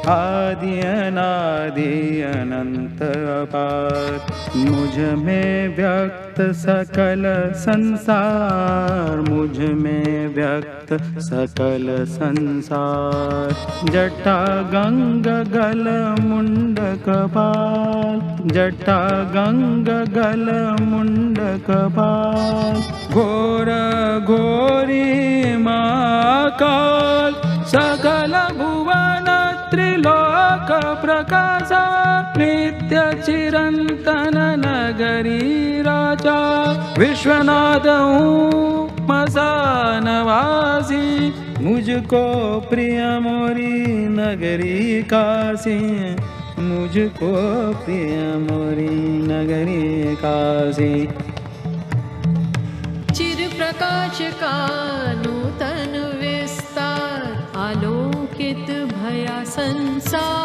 आदि अनादि अनंत अपार। मुझ में व्यक्त सकल संसार, मुझ में व्यक्त सकल संसार। जटा गंग गल मुंड कपाल, जटा गंग गल मुंड कपाल। घोर घोरी महाकाल, सकल भुवन त्रिलोक प्रकाशा। नित्य चिरंतन नगरी राजा, विश्वनाथ हूँ मसानवासी। मुझको प्रिय मोरी नगरी काशी, मुझको प्रिय मोरी नगरी काशी। चिर प्रकाश का नूतन विस्तार, आलोकित भया संसार।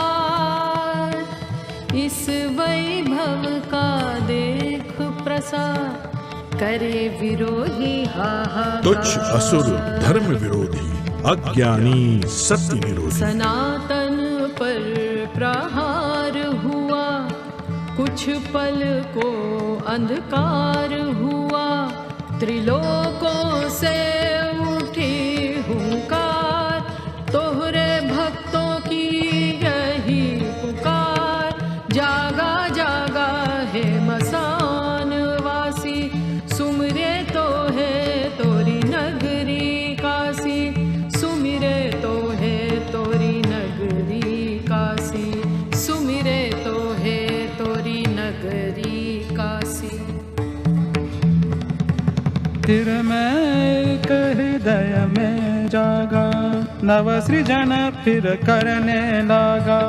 इस वैभव का देख प्रसार, करे विरोधी हाहाकार। तुच्छ असुर धर्म विरोधी, अज्ञानी सत्य विरोधी। सनातन पर प्रहार हुआ, कुछ पल को अंधकार हुआ। त्रिलोकों से उठी हुंकार, तोहरे भक्तों की यही पुकार। जागा जागा है मसान वासी, सुमिरे तो है तोरी नगरी काशी। सुमिरे तो है तोरी नगरी काशी, सुमिरे तो है तोरी नगरी काशी। फिर मैं एक हृदय में जागा, नव सृजन फिर करने लगा।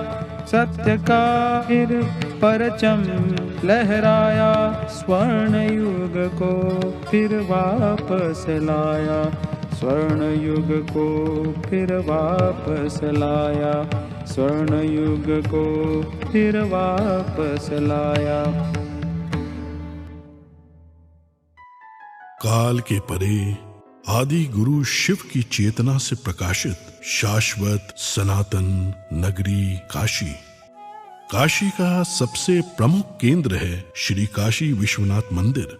सत्य का फिर परचम लहराया, स्वर्ण युग को फिर वापस लाया। स्वर्ण युग को फिर वापस लाया, स्वर्ण युग को फिर वापस लाया। काल के परे आदि गुरु शिव की चेतना से प्रकाशित शाश्वत सनातन नगरी काशी। काशी का सबसे प्रमुख केंद्र है श्री काशी विश्वनाथ मंदिर।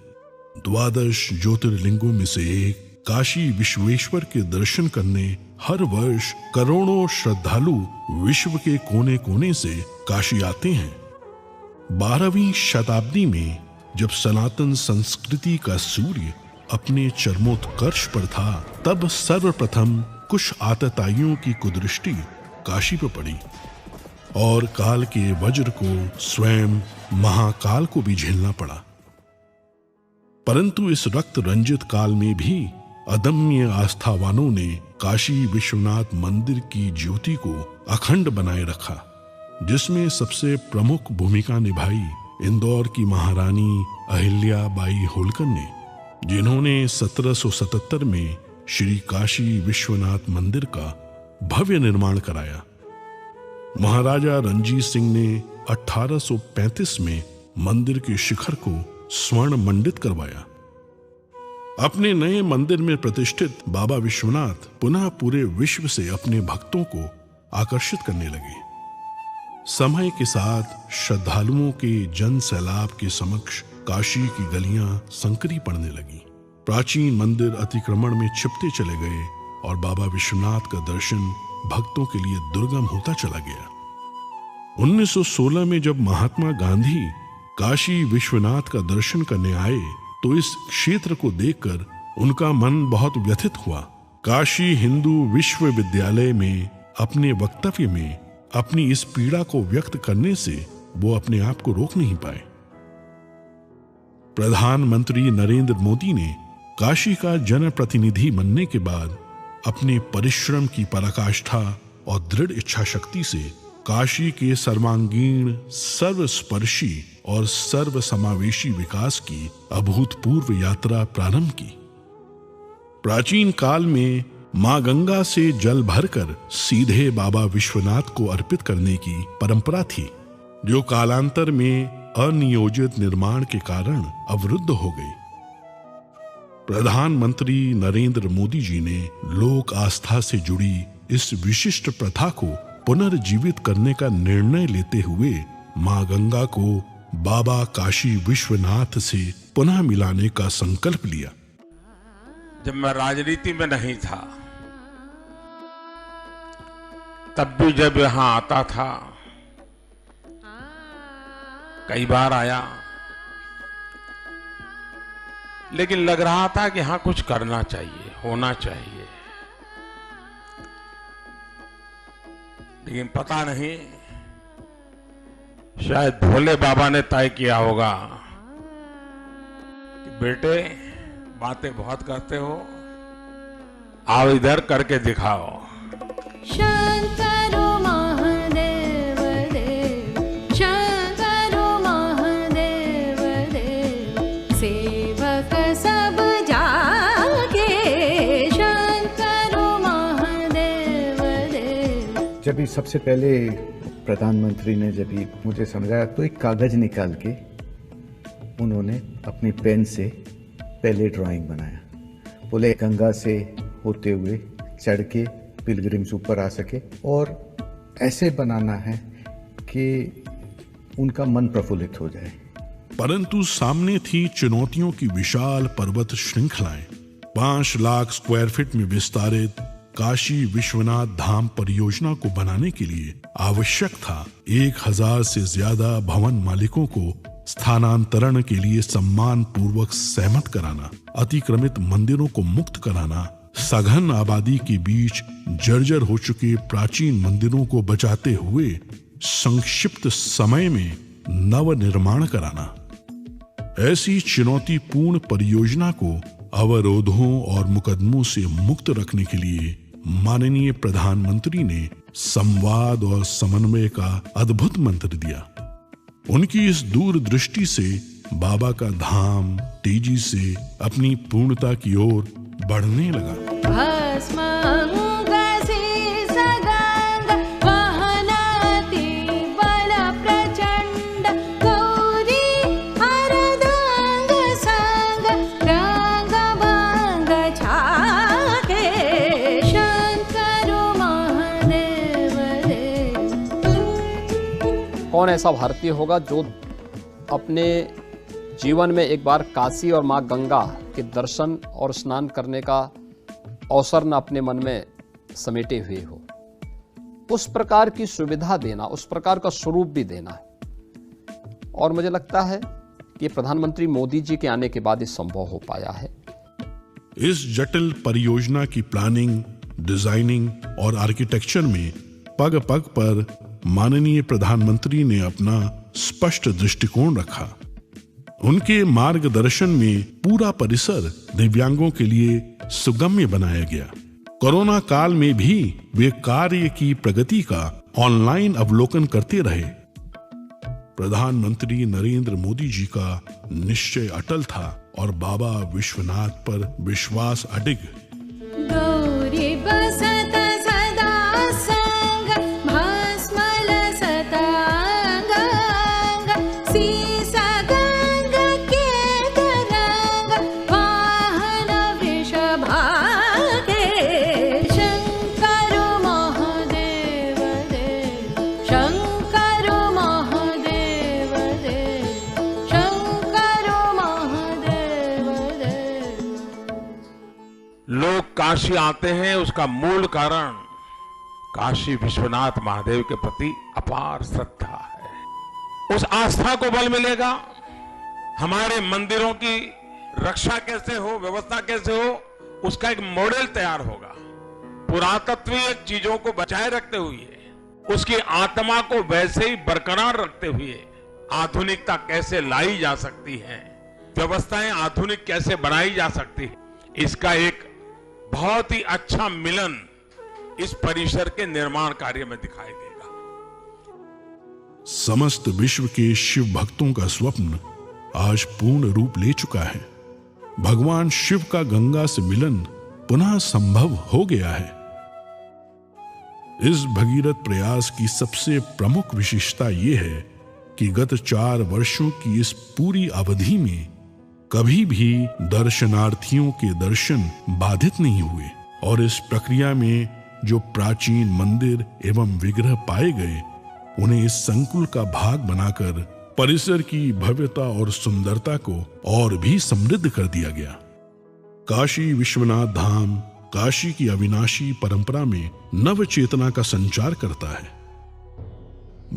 12 ज्योतिर्लिंगों में से एक काशी विश्वेश्वर के दर्शन करने हर वर्ष करोड़ों श्रद्धालु विश्व के कोने कोने से काशी आते हैं। 12वीं शताब्दी में जब सनातन संस्कृति का सूर्य अपने चरमोत्कर्ष पर था, तब सर्वप्रथम कुछ आतताइयों की कुदृष्टि काशी पर पड़ी और काल के वज्र को, स्वयं महाकाल को भी झेलना पड़ा। परंतु इस रक्त रंजित काल में भी अदम्य आस्थावानों ने काशी विश्वनाथ मंदिर की ज्योति को अखंड बनाए रखा, जिसमें सबसे प्रमुख भूमिका निभाई इंदौर की महारानी अहिल्या बाई होलकर ने, जिन्होंने 1777 में श्री काशी विश्वनाथ मंदिर का भव्य निर्माण कराया। महाराजा रणजीत सिंह ने 1835 में मंदिर के शिखर को स्वर्ण मंडित करवाया। अपने नए मंदिर में प्रतिष्ठित बाबा विश्वनाथ पुनः पूरे विश्व से अपने भक्तों को आकर्षित करने लगे। समय के साथ श्रद्धालुओं के जन सैलाब के समक्ष काशी की गलियां संकरी पड़ने लगी। प्राचीन मंदिर अतिक्रमण में छिपते चले गए और बाबा विश्वनाथ का दर्शन भक्तों के लिए दुर्गम होता चला गया। 1916 में जब महात्मा गांधी काशी विश्वनाथ का दर्शन करने आए, तो इस क्षेत्र को देखकर उनका मन बहुत व्यथित हुआ। काशी हिंदू विश्वविद्यालय में अपने वक्तव्य में अपनी इस पीड़ा को व्यक्त करने से वो अपने आप को रोक नहीं पाए। प्रधानमंत्री नरेंद्र मोदी ने काशी का जनप्रतिनिधि बनने के बाद अपने परिश्रम की पराकाष्ठा और दृढ़ इच्छा शक्ति से काशी के सर्वांगीण, सर्वस्पर्शी और सर्वसमावेशी विकास की अभूतपूर्व यात्रा प्रारंभ की। प्राचीन काल में मां गंगा से जल भरकर सीधे बाबा विश्वनाथ को अर्पित करने की परंपरा थी, जो कालांतर में अनियोजित निर्माण के कारण अवरुद्ध हो गई। प्रधानमंत्री नरेंद्र मोदी जी ने लोक आस्था से जुड़ी इस विशिष्ट प्रथा को पुनर्जीवित करने का निर्णय लेते हुए मां गंगा को बाबा काशी विश्वनाथ से पुनः मिलाने का संकल्प लिया। जब मैं राजनीति में नहीं था तब भी जब यहां आता था, कई बार आया, लेकिन लग रहा था कि हाँ कुछ करना चाहिए, होना चाहिए। लेकिन पता नहीं, शायद भोले बाबा ने तय किया होगा कि बेटे बातें बहुत करते हो, आओ इधर करके दिखाओ। शंकरो महादेव देव, शंकरो महादेव देव, सेवक सब जागे, शंकरो महादेव देव। जब ही सबसे पहले प्रधानमंत्री ने जब ही मुझे समझाया तो एक कागज निकाल के उन्होंने अपनी पेन से पहले ड्राइंग बनाया। बोले गंगा से होते हुए चढ़ के पिलग्रिम्स ऊपर आ सके और ऐसे बनाना है कि उनका मन प्रफुल्लित हो जाए। परंतु सामने थी चुनौतियों की विशाल पर्वत श्रृंखलाएं। 5 लाख स्क्वायर फीट में विस्तारित काशी विश्वनाथ धाम परियोजना को बनाने के लिए आवश्यक था 1000 से ज्यादा भवन मालिकों को स्थानांतरण के लिए सम्मान पूर्वक सहमत कराना, अतिक्रमित मंदिरों को मुक्त कराना, सघन आबादी के बीच जर्जर हो चुके प्राचीन मंदिरों को बचाते हुए संक्षिप्त समय में नव निर्माण कराना। ऐसी चुनौतीपूर्ण परियोजना को अवरोधों और मुकदमों से मुक्त रखने के लिए माननीय प्रधानमंत्री ने संवाद और समन्वय का अद्भुत मंत्र दिया। उनकी इस दूरदृष्टि से बाबा का धाम तेजी से अपनी पूर्णता की ओर बढ़ने लगा। कौन ऐसा भारतीय होगा जो अपने जीवन में एक बार काशी और माँ गंगा के दर्शन और स्नान करने का अवसर न अपने मन में समेटे हुए हो। उस प्रकार की सुविधा देना, उस प्रकार का स्वरूप भी देना है। और मुझे लगता है कि प्रधानमंत्री मोदी जी के आने के बाद ये संभव हो पाया है। इस जटिल परियोजना की प्लानिंग, डिजाइनिंग और आर्किटेक्चर में पग पग पर माननीय प्रधानमंत्री ने अपना स्पष्ट दृष्टिकोण रखा। उनके मार्गदर्शन में पूरा परिसर दिव्यांगों के लिए सुगम्य बनाया गया। कोरोना काल में भी वे कार्य की प्रगति का ऑनलाइन अवलोकन करते रहे। प्रधानमंत्री नरेंद्र मोदी जी का निश्चय अटल था और बाबा विश्वनाथ पर विश्वास अडिग। गौरी बसत सदा संग, भस्म लसत अंग अंग, सीस गंग के तरंग, वाहन वृषभागे, शंकर महादेव देव, शंकर महादेव देव, शंकर महादेव देव। लोग काशी आते हैं, उसका मूल कारण काशी विश्वनाथ महादेव के प्रति अपार श्रद्धा है। उस आस्था को बल मिलेगा। हमारे मंदिरों की रक्षा कैसे हो, व्यवस्था कैसे हो, उसका एक मॉडल तैयार होगा। पुरातत्वीय चीजों को बचाए रखते हुए, उसकी आत्मा को वैसे ही बरकरार रखते हुए आधुनिकता कैसे लाई जा सकती है, व्यवस्थाएं आधुनिक कैसे बनाई जा सकती है, इसका एक बहुत ही अच्छा मिलन इस परिसर के निर्माण कार्य में दिखाई देगा। समस्त विश्व के शिव भक्तों का स्वप्न आज पूर्ण रूप ले चुका है। भगवान शिव का गंगा से मिलन पुनः संभव हो गया है। इस भगीरथ प्रयास की सबसे प्रमुख विशेषता यह है कि गत 4 वर्षों की इस पूरी अवधि में कभी भी दर्शनार्थियों के दर्शन बाधित नहीं हुए और इस प्रक्रिया में जो प्राचीन मंदिर एवं विग्रह पाए गए उन्हें इस संकुल का भाग बनाकर परिसर की भव्यता और सुंदरता को और भी समृद्ध कर दिया गया। काशी विश्वनाथ धाम काशी की अविनाशी परंपरा में नव चेतना का संचार करता है।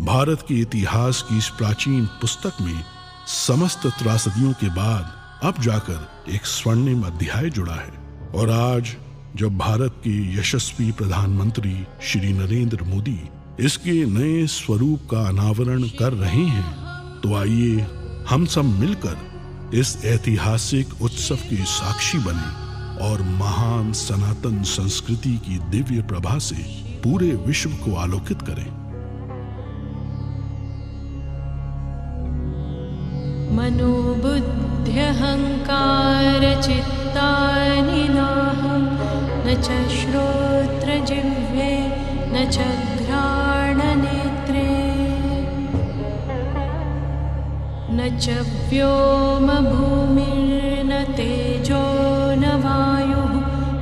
भारत के इतिहास की इस प्राचीन पुस्तक में समस्त त्रासदियों के बाद अब जाकर एक स्वर्णिम अध्याय जुड़ा है। और आज जब भारत के यशस्वी प्रधानमंत्री श्री नरेंद्र मोदी इसके नए स्वरूप का अनावरण कर रहे हैं, तो आइए हम सब मिलकर इस ऐतिहासिक उत्सव के साक्षी बने और महान सनातन संस्कृति की दिव्य प्रभा से पूरे विश्व को आलोकित करें। मनोबुद्ध्यहंकार चित्तानि नाहं न च श्रोत्रजिह्वे न च घ्राणनेत्रे न च व्योमभूमिर्न तेजो न वायुः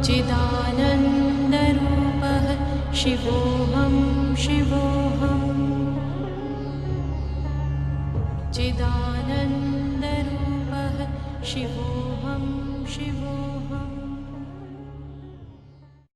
चिदानन्दरूपः शिवोऽहं शिवोऽहम् चिदानन्दरूपः शिवोऽहं शिवोऽहम्।